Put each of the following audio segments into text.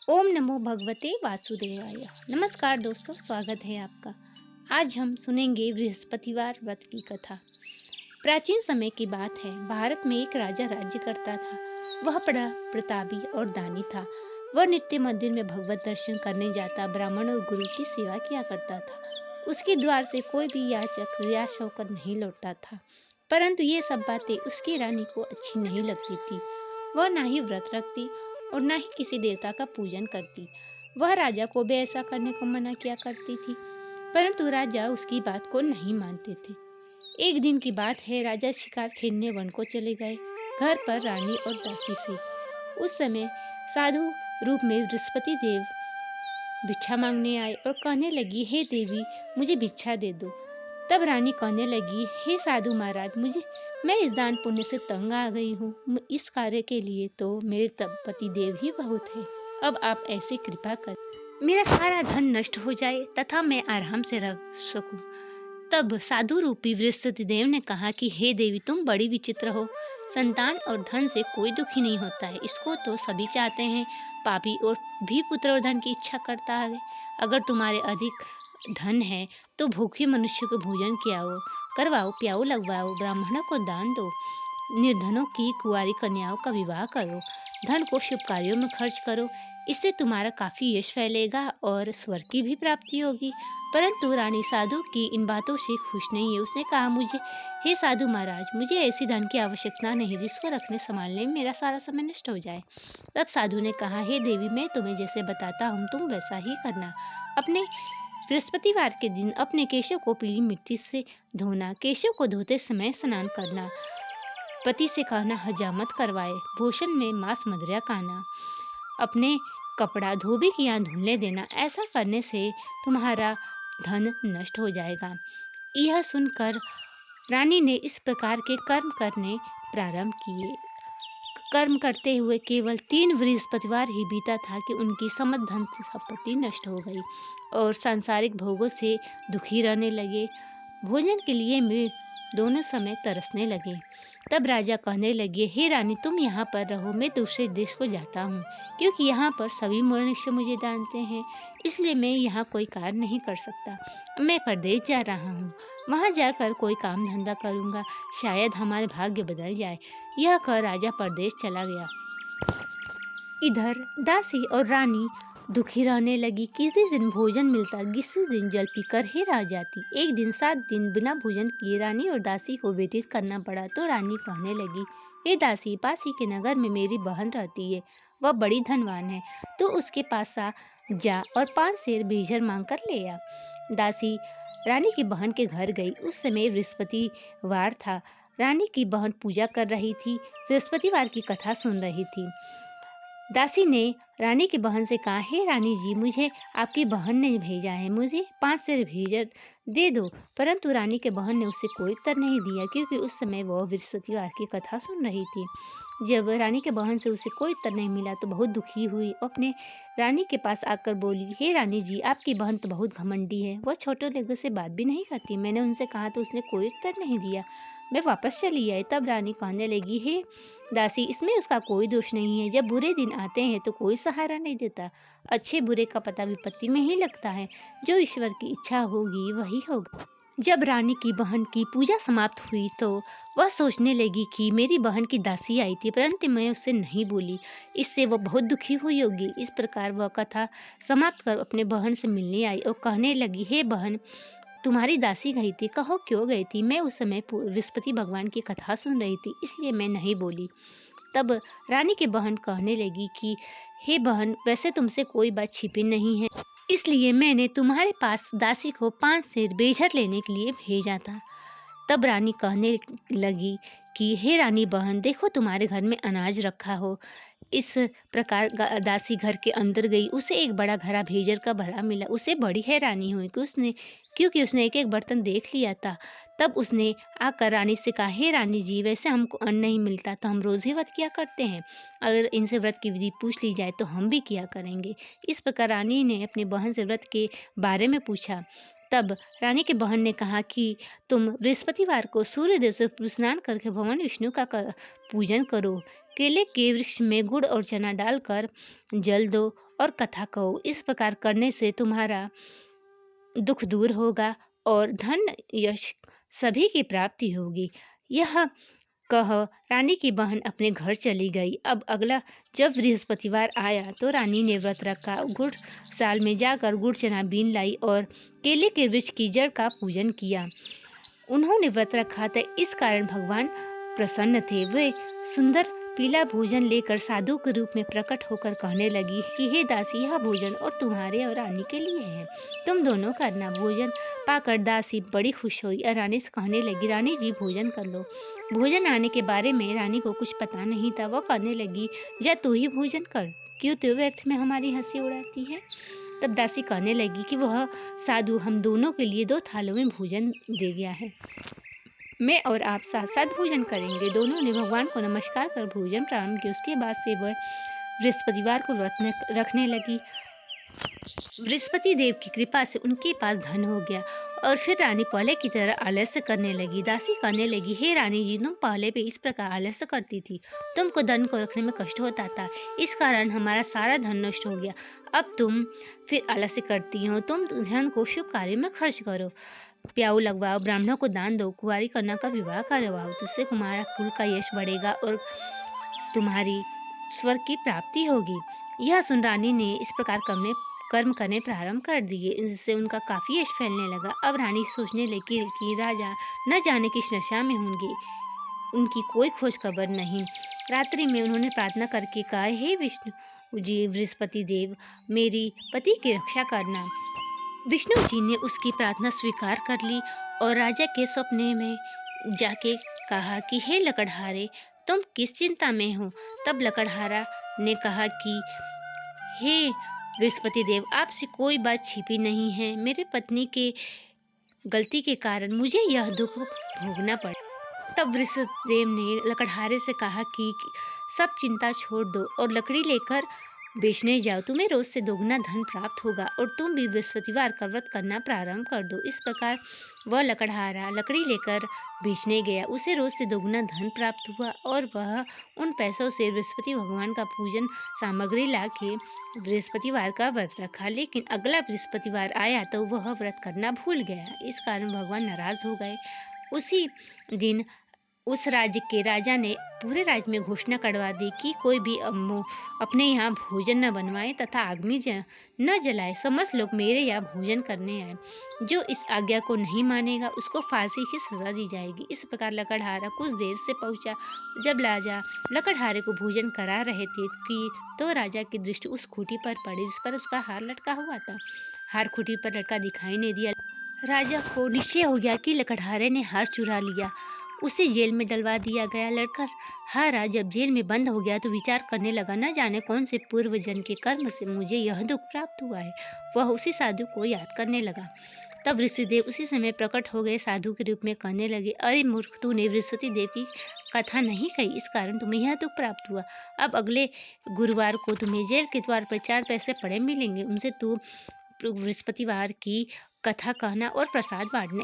ओम नमो भगवते वासुदेवाय। नमस्कार दोस्तों, स्वागत है आपका। आज हम सुनेंगे बृहस्पतिवार व्रत की कथा। प्राचीन समय की बात है। भारत में एक राजा राज्य करता था। वह बड़ा प्रतापी और दानी था। वह नित्य मंदिर में भगवत दर्शन करने जाता, ब्राह्मण और गुरु की सेवा किया करता था। उसके द्वार से कोई भी याचक निराश होकर नहीं लौटता था। परंतु ये सब बातें उसकी रानी को अच्छी नहीं लगती थी। वह ना ही व्रत रखती और ना ही किसी देवता का पूजन करती। वह राजा को भी ऐसा करने को मना किया करती थी, परंतु राजा उसकी बात को नहीं मानते थे। एक दिन की बात है, राजा शिकार खेलने वन को चले गए, घर पर रानी और दासी से। उस समय साधु रूप में बृहस्पति देव भिक्षा मांगने आए और कहने लगी, हे देवी, मुझे भिक्षा दे दो। तब रानी कहने लगी, हे साधु महाराज, मैं इस दान पुण्य से तंग आ गई हूँ। इस कार्य के लिए तो मेरे पति देव ही बहुत है। अब आप ऐसे कृपा कर, मेरा सारा धन नष्ट हो जाए तथा मैं आराम से रह सकूं। तब साधु रूपी बृहस्पति देव ने कहा कि हे देवी, तुम बड़ी विचित्र हो। संतान और धन से कोई दुखी नहीं होता है, इसको तो सभी चाहते हैं। पापी और भी पुत्र और धन की इच्छा करता है। अगर तुम्हारे अधिक धन है तो भूखे मनुष्य को भोजन करवाओ, प्याऊ लगवाओ, ब्राह्मणों को दान दो, निर्धनों की कुंवारी कन्याओं का विवाह करो, धन को शुभ कार्यों में खर्च करो। इससे तुम्हारा काफी यश फैलेगा और स्वर्ग की भी प्राप्ति होगी। परंतु रानी साधु की इन बातों से खुश नहीं है। उसने कहा, हे साधु महाराज, मुझे ऐसी धन की आवश्यकता नहीं जिसको रखने संभालने में मेरा सारा समय नष्ट हो जाए। तब साधु ने कहा, हे देवी, मैं तुम्हें जैसे बताता हूँ तुम वैसा ही करना। अपने बृहस्पतिवार के दिन अपने केशों को पीली मिट्टी से धोना, केशों को धोते समय स्नान करना, पति से कहना हजामत करवाए, भोजन में मांस मदिरा खाना, अपने कपड़ा धोबी की यहाँ धुलने देना। ऐसा करने से तुम्हारा धन नष्ट हो जाएगा। यह सुनकर रानी ने इस प्रकार के कर्म करने प्रारंभ किए। कर्म करते हुए केवल 3 बृहस्पतिवार ही बीता था कि उनकी समस्त धन संपत्ति नष्ट हो गई और सांसारिक भोगों से दुखी रहने लगे। भोजन के लिए भी दोनों समय तरसने लगे। तब राजा कहने लगे, हे रानी, तुम यहाँ पर रहो, मैं दूसरे देश को जाता हूँ, क्योंकि यहाँ पर सभी मनुष्य मुझे जानते हैं, इसलिए मैं यहाँ कोई कार्य नहीं कर सकता। मैं परदेश जा रहा हूँ, वहाँ जाकर कोई काम धंधा करूँगा, शायद हमारे भाग्य बदल जाए। यह कह राजा परदेश चला गया। इधर दासी और रानी दुखी रहने लगी। किसी दिन भोजन मिलता, किसी दिन जल पीकर ही रह जाती। एक दिन 7 दिन बिना भोजन किए रानी और दासी को व्यतीत करना पड़ा। तो रानी कहने लगी, हे दासी, पास ही के नगर में मेरी बहन रहती है, वह बड़ी धनवान है, तो उसके पास जा और 5 सेर बीजर मांग कर ले आ। दासी रानी की बहन के घर गई। उस समय बृहस्पतिवार था। रानी की बहन पूजा कर रही थी, बृहस्पतिवार की कथा सुन रही थी। दासी ने रानी की बहन से कहा, हे रानी जी, मुझे आपकी बहन ने भेजा है, मुझे 5 सेर भेजर दे दो। परंतु रानी के बहन ने उसे कोई उत्तर नहीं दिया, क्योंकि उस समय वह बृहस्पतिवार की कथा सुन रही थी। जब रानी के बहन से उसे कोई उत्तर नहीं मिला तो बहुत दुखी हुई। अपने रानी के पास आकर बोली, हे रानी जी, आपकी बहन तो बहुत घमंडी है, वह छोटे लोगों से बात भी नहीं करती। मैंने उनसे कहा तो उसने कोई उत्तर नहीं दिया, मैं वापस चली आई। तब रानी कहने लगी, हे दासी, इसमें उसका कोई दोष नहीं है। जब बुरे दिन आते हैं तो कोई सहारा नहीं देता। अच्छे बुरे का पता विपत्ति में ही लगता है। जो ईश्वर की इच्छा होगी वही होगा। जब रानी की बहन की पूजा समाप्त हुई तो वह सोचने लगी कि मेरी बहन की दासी आई थी, परंतु मैं उससे नहीं बोली, इससे वह बहुत दुखी हुई होगी। इस प्रकार वह कथा समाप्त कर अपने बहन से मिलने आई और कहने लगी, हे बहन, तुम्हारी दासी गई थी, कहो क्यों गई थी? मैं उस समय बृहस्पति भगवान की कथा सुन रही थी, इसलिए मैं नहीं बोली। तब रानी की बहन कहने लगी कि हे बहन, वैसे तुमसे कोई बात छिपी नहीं है, इसलिए मैंने तुम्हारे पास दासी को 5 सेर बेझर लेने के लिए भेजा था। तब रानी कहने लगी कि हे रानी बहन, देखो तुम्हारे घर में अनाज रखा हो। इस प्रकार दासी घर के अंदर गई। उसे एक बड़ा घड़ा भेजर का भरा मिला। उसे बड़ी हैरानी हुई कि क्योंकि उसने एक एक बर्तन देख लिया था। तब उसने आकर रानी से कहा, हे रानी जी, वैसे हमको अन्न नहीं मिलता तो हम रोज़ ही व्रत किया करते हैं, अगर इनसे व्रत की विधि पूछ ली जाए तो हम भी किया करेंगे। इस प्रकार रानी ने अपनी बहन से व्रत के बारे में पूछा। तब रानी की बहन ने कहा कि तुम बृहस्पतिवार को सूर्योदय से स्नान करके भगवान विष्णु का पूजन करो। केले के वृक्ष में गुड़ और चना डालकर जल दो और कथा कहो। इस प्रकार करने से तुम्हारा दुख दूर होगा और धन यश सभी की प्राप्ति होगी। यह कह रानी की बहन अपने घर चली गई। अब अगला जब बृहस्पतिवार आया तो रानी ने व्रत रखा। गुड़ साल में जाकर गुड़ चना बीन लाई और केले के वृक्ष की जड़ का पूजन किया। उन्होंने व्रत रखा था, इस कारण भगवान प्रसन्न थे। वे सुंदर पीला भोजन लेकर साधु के रूप में प्रकट होकर कहने लगी कि हे दासी, यह भोजन और तुम्हारे और रानी के लिए है, तुम दोनों करना। भोजन पाकर दासी बड़ी खुश हुई और रानी से कहने लगी, रानी जी भोजन कर लो। भोजन आने के बारे में रानी को कुछ पता नहीं था। वह कहने लगी, जा तू ही भोजन कर, क्यों तू व्यर्थ में हमारी हंसी उड़ाती है। तब दासी कहने लगी कि वह साधु हम दोनों के लिए 2 थालों में भोजन दे गया है, मैं और आप साथ साथ भोजन करेंगे। दोनों ने भगवान को नमस्कार कर भोजन प्रारंभ किया। उसके बाद से वह बृहस्पतिवार को व्रत रखने लगी। बृहस्पति देव की कृपा से उनके पास धन हो गया और फिर रानी पहले की तरह आलस्य करने लगी। दासी कहने लगी, हे रानी जी, तुम पहले भी इस प्रकार आलस्य करती थी, तुमको धन को रखने में कष्ट होता था, इस कारण हमारा सारा धन नष्ट हो गया। अब तुम फिर आलस्य करती हो। तुम धन को शुभ कार्य में खर्च करो, प्याऊ लगवाओ, ब्राह्मणों को दान दो, कुंवारी कन्या का विवाह करवाओ, जिससे तुम्हारा कुल का यश बढ़ेगा और तुम्हारी स्वर्ग की प्राप्ति होगी। यह सुन रानी ने इस प्रकार कर्म करने प्रारंभ कर दिए। इससे उनका काफी यश फैलने लगा। अब रानी सोचने लगी कि राजा न जाने किस नशा में होंगे, उनकी कोई खोज खबर नहीं। रात्रि में उन्होंने प्रार्थना करके कहा, हे विष्णु जी बृहस्पति देव, मेरी पति की रक्षा करना। विष्णु जी ने उसकी प्रार्थना स्वीकार कर ली और राजा के सपने में जाके कहा कि हे लकड़हारे, तुम किस चिंता में हो। तब लकड़हारा ने कहा कि हे बृहस्पति देव, आपसे कोई बात छिपी नहीं है, मेरे पत्नी के गलती के कारण मुझे यह दुख भोगना पड़ा। तब बृहस्पति देव ने लकड़हारे से कहा कि सब चिंता छोड़ दो और लकड़ी लेकर बेचने जाओ, तुम्हें रोज से दोगुना धन प्राप्त होगा और तुम भी बृहस्पतिवार का व्रत करना प्रारंभ कर दो। इस प्रकार वह लकड़हारा लकड़ी लेकर बेचने गया। उसे रोज से दोगुना धन प्राप्त हुआ और वह उन पैसों से बृहस्पति भगवान का पूजन सामग्री ला के बृहस्पतिवार का व्रत रखा। लेकिन अगला बृहस्पतिवार आया तो वह व्रत करना भूल गया। इस कारण भगवान नाराज हो गए। उसी दिन उस राज्य के राजा ने पूरे राज्य में घोषणा करवा दी कि कोई भी अपने यहाँ भोजन न बनवाए तथा अग्नि न जलाए। समस्त लोग मेरे यहाँ भोजन करने आए। जो इस आज्ञा को नहीं मानेगा उसको फांसी की सजा दी जाएगी। इस प्रकार लकड़हारा कुछ देर से पहुंचा। जब राजा लकड़हारे को भोजन करा रहे थे कि तो राजा की दृष्टि उस खूंटी पर पड़ी जिस पर उसका हार लटका हुआ था। हार खूंटी पर लटका दिखाई नहीं दिया। राजा को निश्चय हो गया कि लकड़हारे ने हार चुरा लिया। उसे जेल में डलवा दिया गया। लकड़हारा जब जेल में बंद हो गया तो विचार करने लगा, न जाने कौन से पूर्व जन्म के कर्म से मुझे यह दुख प्राप्त हुआ है। वह उसी साधु को याद करने लगा। तब ऋषिदेव उसी समय प्रकट हो गए। साधु के रूप में कहने लगे, अरे मूर्ख, तूने बृहस्पति देव की कथा नहीं कही, इस कारण तुम्हें यह दुख प्राप्त हुआ। अब अगले गुरुवार को तुम्हें जेल के द्वार पर 4 पैसे पड़े मिलेंगे, उनसे तू बृहस्पतिवार की कथा कहना और प्रसाद बांटना।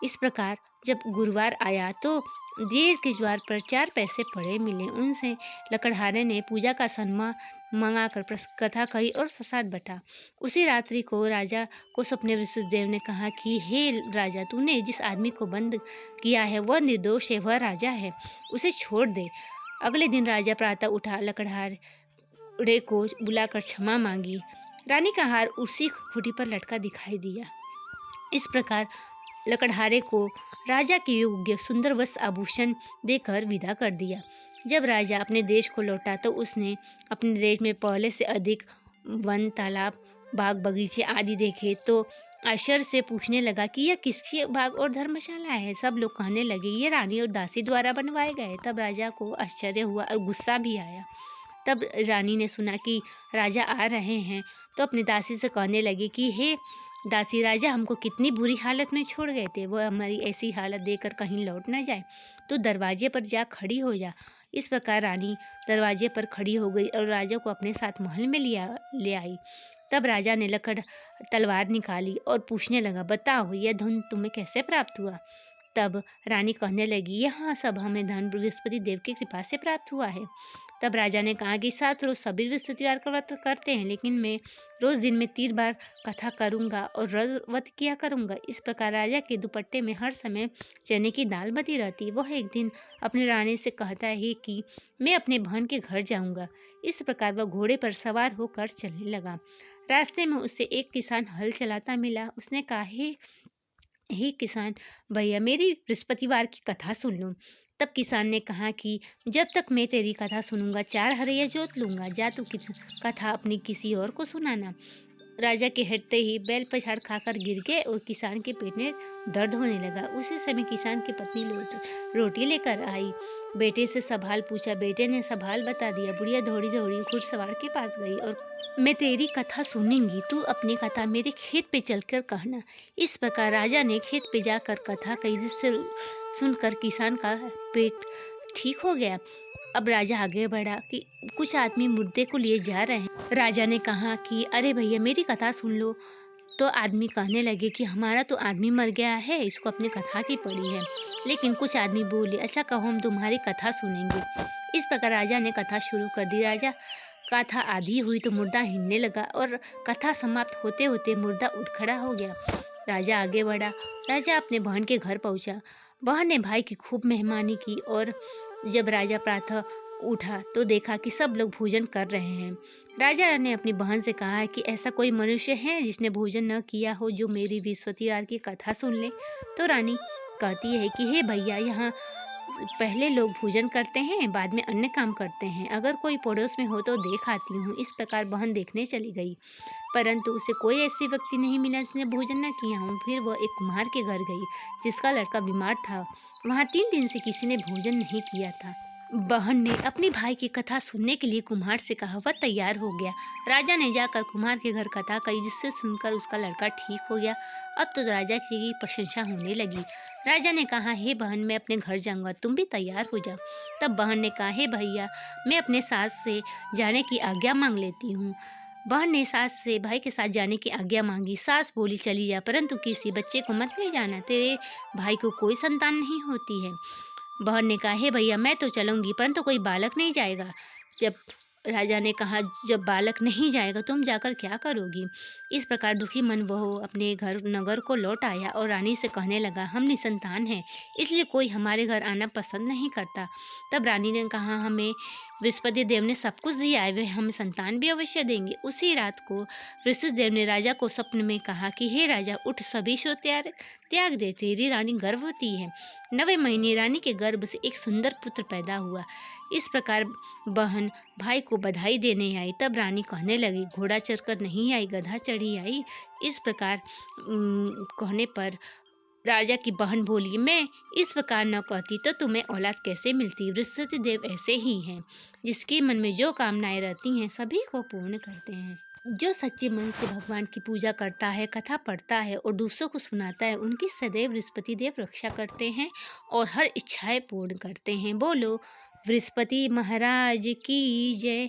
इस प्रकार जब गुरुवार आया तो जेल के द्वार पर 4 पैसे पड़े मिले। उनसे लकड़हारे ने पूजा का सम्मान मंगाकर कथा कही और प्रसाद बटा। उसी रात्रि को राजा को सपने बृहस्पतिदेव ने कहा कि हे राजा, तूने जिस आदमी को बंद किया है वह निर्दोष है, वह राजा है, उसे छोड़ दे। अगले दिन राजा प्रातः उठा, लकड़हारे को बुलाकर क्षमा मांगी। रानी का हार उसी खूंटी पर लटका दिखाई दिया। इस प्रकार लकड़हारे को राजा के योग्य सुंदर वस्त्र आभूषण देकर विदा कर दिया। जब राजा अपने देश को लौटा तो उसने अपने देश में पहले से अधिक वन, तालाब, बाग, बगीचे आदि देखे तो आश्चर्य से पूछने लगा कि यह किसकी बाग और धर्मशाला है। सब लोग कहने लगे, ये रानी और दासी द्वारा बनवाए गए। तब राजा को आश्चर्य हुआ और गुस्सा भी आया। तब रानी ने सुना कि राजा आ रहे हैं तो अपनी दासी से कहने लगी कि हे दासी, राजा हमको कितनी बुरी हालत में छोड़ गए थे, वह हमारी ऐसी हालत देखकर कहीं लौट न जाए, तो दरवाजे पर जा खड़ी हो जा। इस प्रकार रानी दरवाजे पर खड़ी हो गई और राजा को अपने साथ महल में ले आई। तब राजा ने लकड़ तलवार निकाली और पूछने लगा, बताओ यह धन तुम्हें कैसे प्राप्त हुआ? तब रानी कहने लगी, यहाँ सब हमें धन बृहस्पति देव की कृपा से प्राप्त हुआ है। तब राजा ने कहा कि साथ रोज सभी बृहस्पतिवार का व्रत करते हैं, लेकिन मैं रोज दिन में 3 बार कथा करूंगा और व्रत किया करूंगा। इस प्रकार राजा के दुपट्टे में हर समय चने की दाल बती रहती। वह एक दिन अपनी रानी से कहता है कि मैं अपने बहन के घर जाऊंगा। इस प्रकार वह घोड़े पर सवार होकर चलने लगा। रास्ते में उसे एक किसान हल चलाता मिला। उसने कहा, हे किसान भैया, मेरी बृहस्पतिवार की कथा सुन लो। तब किसान ने कहा कि जब तक मैं तेरी कथा सुनूंगा 4 हरैया जोत लूंगा। जा तू कथा अपनी किसी और को सुनाना। राजा के हटते ही बैल पछाड़ खाकर गिर गए और किसान के पेट में दर्द होने लगा। उसी समय किसान की पत्नी रोटी लेकर आई। बेटे से सवाल पूछा। बेटे ने सवाल बता दिया। बुढ़िया दौड़ी दौड़ी घुड़सवार के पास गई और मैं तेरी कथा सुनूंगी, तू अपनी कथा मेरे खेत पे चलकर कहना। इस प्रकार राजा ने खेत पे जाकर कथा कही, जिससे सुनकर किसान का पेट ठीक हो गया। अब राजा आगे बढ़ा कि कुछ आदमी मुर्दे को लिए जा रहे हैं। राजा ने कहा कि अरे भैया, मेरी कथा सुन लो। तो आदमी कहने लगे कि हमारा तो आदमी मर गया है, इसको अपनी कथा की पड़ी है। लेकिन कुछ आदमी बोले, अच्छा कहो, हम तुम्हारी कथा सुनेंगे। इस प्रकार राजा ने कथा शुरू कर दी। राजा कथा आधी हुई तो मुर्दा हिलने लगा और कथा समाप्त होते होते मुर्दा उठ खड़ा हो गया। राजा आगे बढ़ा। राजा अपने बहन के घर पहुंचा। बहन ने भाई की खूब मेहमानी की और जब राजा प्रातः उठा तो देखा कि सब लोग भोजन कर रहे हैं। राजा ने अपनी बहन से कहा कि ऐसा कोई मनुष्य है जिसने भोजन न किया हो, जो मेरी बृहस्पतिवार की कथा सुन ले। तो रानी कहती है कि हे भैया, यहाँ पहले लोग भोजन करते हैं, बाद में अन्य काम करते हैं। अगर कोई पड़ोस में हो तो देख आती हूँ। इस प्रकार बहन देखने चली गई, परंतु उसे कोई ऐसी व्यक्ति नहीं मिला जिसने भोजन न किया हो। फिर वह एक कुम्हार के घर गई, जिसका लड़का बीमार था। वहाँ 3 दिन से किसी ने भोजन नहीं किया था। बहन ने अपनी भाई की कथा सुनने के लिए कुम्हार से कहा। वह तैयार हो गया। राजा ने जाकर कुम्हार के घर कथा कही, जिससे सुनकर उसका लड़का ठीक हो गया। अब तो राजा की प्रशंसा होने लगी। राजा ने कहा, हे बहन, मैं अपने घर जाऊंगा, तुम भी तैयार हो जाओ। तब बहन ने कहा, हे भैया, मैं अपने सास से जाने की आज्ञा मांग लेती हूँ। बहन ने सास से भाई के साथ जाने की आज्ञा मांगी। सास बोली, चली जा, परंतु किसी बच्चे को मत ले जाना, तेरे भाई को कोई संतान नहीं होती है। बहन ने कहा, हे भैया, मैं तो चलूंगी, परंतु कोई बालक नहीं जाएगा। जब राजा ने कहा, जब बालक नहीं जाएगा तुम जाकर क्या करोगी? इस प्रकार दुखी मन वह अपने घर नगर को लौट आया और रानी से कहने लगा, हम निसंतान हैं, इसलिए कोई हमारे घर आना पसंद नहीं करता। तब रानी ने कहा, हमें बृहस्पति देव ने सब कुछ दिया है, वे हमें संतान भी अवश्य देंगे। उसी रात को बृहस्पति देव ने राजा को स्वप्न में कहा कि हे राजा, उठ, सभी शो त्याग दे, तेरी रानी गर्भवती है। 9वें महीने रानी के गर्भ से एक सुंदर पुत्र पैदा हुआ। इस प्रकार बहन भाई को बधाई देने आई। तब रानी कहने लगी, घोड़ा चढ़कर नहीं आई, गधा चढ़ी आई। इस प्रकार कहने पर राजा की बहन बोली, मैं इस प्रकार न कहती तो तुम्हें औलाद कैसे मिलती? बृहस्पति देव ऐसे ही हैं, जिसके मन में जो कामनाएं रहती हैं सभी को पूर्ण करते हैं। जो सच्चे मन से भगवान की पूजा करता है, कथा पढ़ता है और दूसरों को सुनाता है, उनकी सदैव बृहस्पति देव रक्षा करते हैं और हर इच्छाएं पूर्ण करते हैं। बोलो बृहस्पति महाराज की जय।